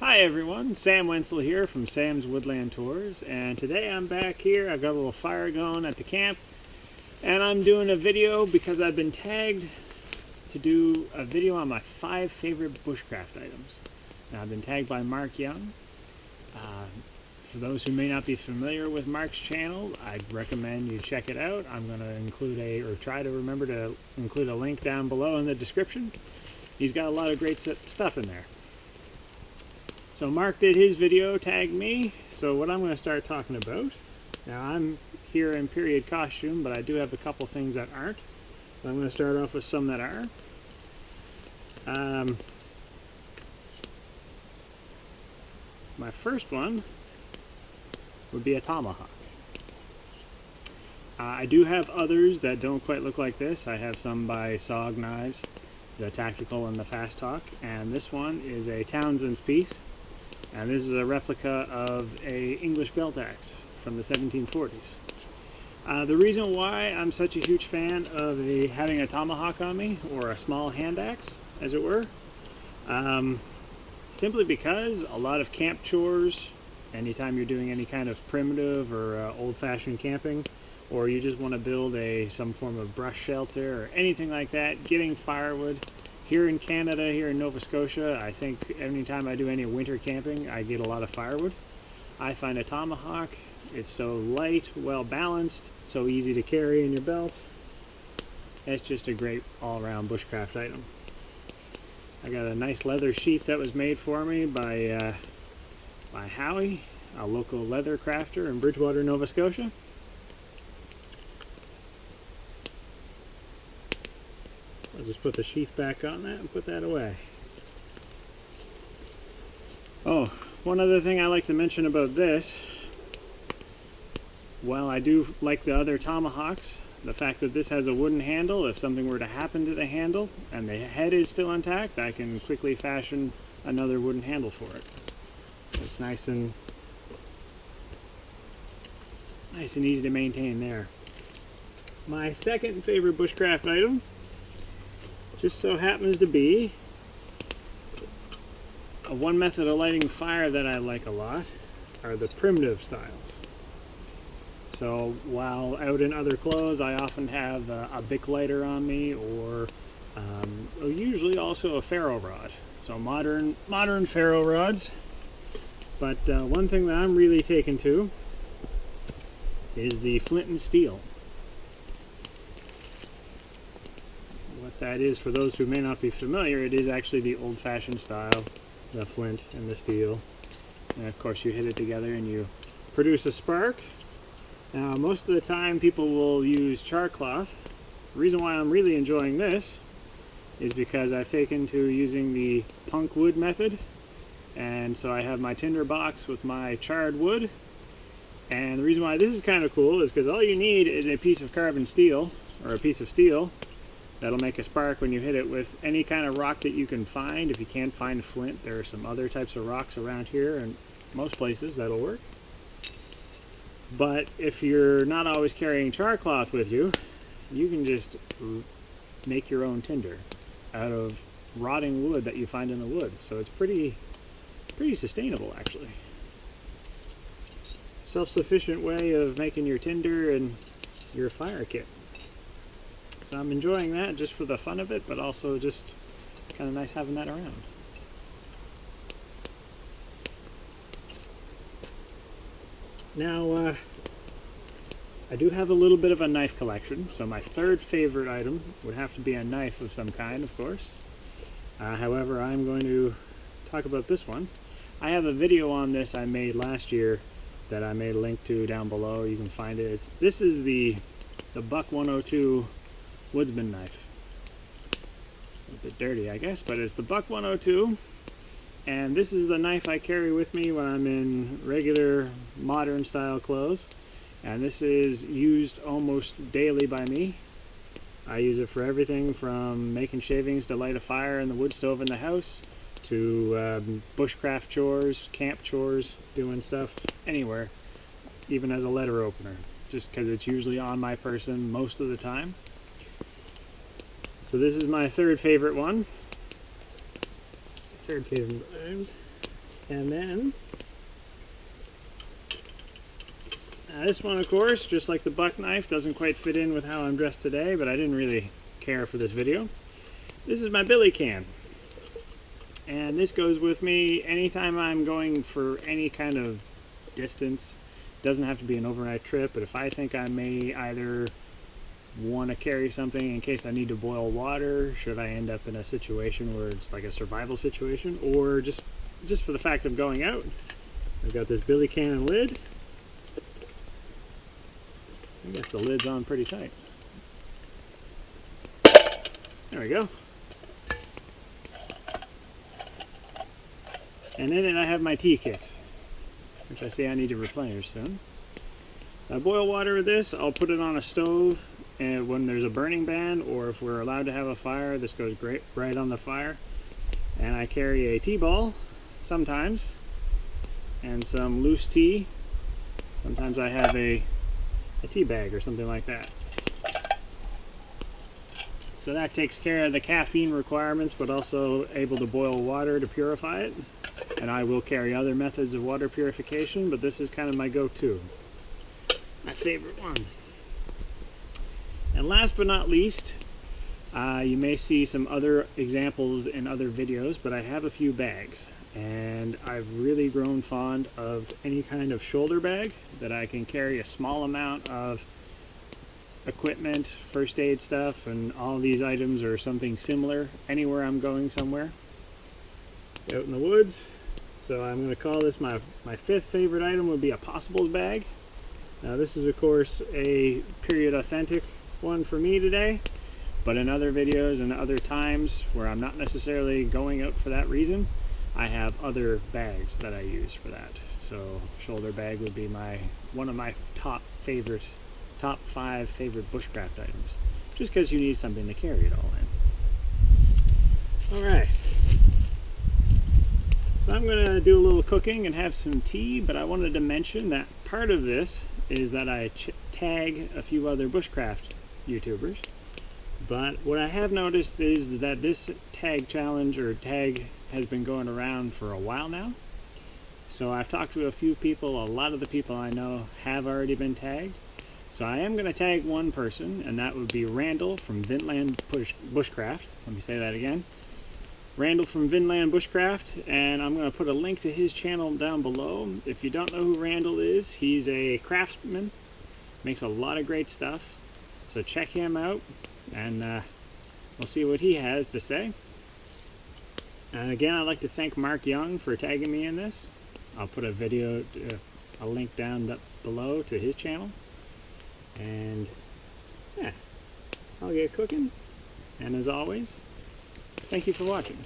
Hi everyone, Sam Wenzel here from Sam's Woodland Tours, and today I'm back here. I've got a little fire going at the camp, and I'm doing a video because I've been tagged to do a video on my 5 favorite bushcraft items. Now, I've been tagged by Mark Young. For those who may not be familiar with Mark's channel, I'd recommend you check it out. I'm going to include try to remember to include a link down below in the description. He's got a lot of great stuff in there. So Mark did his video, tagged me, so what I'm going to start talking about. Now I'm here in period costume, but I do have a couple things that aren't. So I'm going to start off with some that are. My first one would be a Tomahawk. I do have others that don't quite look like this. I have some by SOG Knives, the Tactical and the Fast Hawk, and this one is a Townsend's piece. And this is a replica of a English belt axe from the 1740s. The reason why I'm such a huge fan of having a tomahawk on me, or a small hand axe, as it were, simply because a lot of camp chores, anytime you're doing any kind of primitive or old-fashioned camping, or you just want to build some form of brush shelter or anything like that, getting firewood. Here in Canada, here in Nova Scotia, I think anytime I do any winter camping, I get a lot of firewood. I find a tomahawk, it's so light, well balanced, so easy to carry in your belt. It's just a great all-around bushcraft item. I got a nice leather sheath that was made for me by Howie, a local leather crafter in Bridgewater, Nova Scotia. I'll just put the sheath back on that and put that away. Oh, one other thing I like to mention about this, while I do like the other tomahawks, the fact that this has a wooden handle, if something were to happen to the handle and the head is still intact, I can quickly fashion another wooden handle for it. It's nice and easy to maintain there. My second favorite bushcraft item just so happens to be one method of lighting fire that I like a lot are the primitive styles. So while out in other clothes, I often have a Bic lighter on me, or usually also a ferro rod. So modern ferro rods. But one thing that I'm really taken to is the Flint Steel. That is, for those who may not be familiar, it is actually the old-fashioned style, the flint and the steel. And of course you hit it together and you produce a spark. Now most of the time people will use char cloth. The reason why I'm really enjoying this is because I've taken to using the punk wood method. And so I have my tinder box with my charred wood. And the reason why this is kind of cool is because all you need is a piece of carbon steel, or a piece of steel, that'll make a spark when you hit it with any kind of rock that you can find. If you can't find flint, there are some other types of rocks around here, and most places that'll work. But if you're not always carrying char cloth with you, you can just make your own tinder out of rotting wood that you find in the woods. So it's pretty sustainable, actually. Self-sufficient way of making your tinder and your fire kit. So I'm enjoying that just for the fun of it, but also just kind of nice having that around. Now, I do have a little bit of a knife collection, so my third favorite item would have to be a knife of some kind, of course. However, I'm going to talk about this one. I have a video on this I made last year that I made a link to down below. You can find it. This is the Buck 102 woodsman knife. A bit dirty, I guess, but it's the Buck 102, and this is the knife I carry with me when I'm in regular modern style clothes, and this is used almost daily by me. I use it for everything from making shavings to light a fire in the wood stove in the house, to bushcraft chores, camp chores, doing stuff anywhere, even as a letter opener, just because it's usually on my person most of the time. So this is my third favorite one. Third favorite items. And then this one, of course, just like the buck knife, doesn't quite fit in with how I'm dressed today, but I didn't really care for this video. This is my billy can. And this goes with me anytime I'm going for any kind of distance. It doesn't have to be an overnight trip, but if I think I may either want to carry something in case I need to boil water, should I end up in a situation where it's like a survival situation, or just for the fact of going out, I've got this billy can lid. I guess the lid's on pretty tight. There we go. And in it I have my tea kit, which I see I need to replenish soon. I boil water with this. I'll put it on a stove, and when there's a burning ban, or if we're allowed to have a fire, this goes great right on the fire. And I carry a tea ball sometimes, and some loose tea. Sometimes I have a tea bag or something like that. So that takes care of the caffeine requirements, but also able to boil water to purify it. And I will carry other methods of water purification, but this is kind of my go-to. My favorite one. And last but not least, you may see some other examples in other videos, but I have a few bags. And I've really grown fond of any kind of shoulder bag that I can carry a small amount of equipment, first aid stuff, and all these items or something similar anywhere I'm going somewhere out in the woods. So I'm going to call this my fifth favorite item would be a possibles bag. Now this is of course a period authentic one for me today, but in other videos and other times where I'm not necessarily going out for that reason, I have other bags that I use for that. So shoulder bag would be one of my top 5 favorite bushcraft items, just because you need something to carry it all in. Alright, so I'm going to do a little cooking and have some tea, but I wanted to mention that part of this is that I tag a few other bushcraft YouTubers. But what I have noticed is that this tag challenge or tag has been going around for a while now. So I've talked to a few people. A lot of the people I know have already been tagged. So I am going to tag one person, and that would be Randall from Vinland Bushcraft. Let me say that again. Randall from Vinland Bushcraft, and I'm going to put a link to his channel down below. If you don't know who Randall is, he's a craftsman, makes a lot of great stuff. So check him out, and we'll see what he has to say. And again, I'd like to thank Mark Young for tagging me in this. I'll put a link down below to his channel. And yeah, I'll get cooking. And as always, thank you for watching.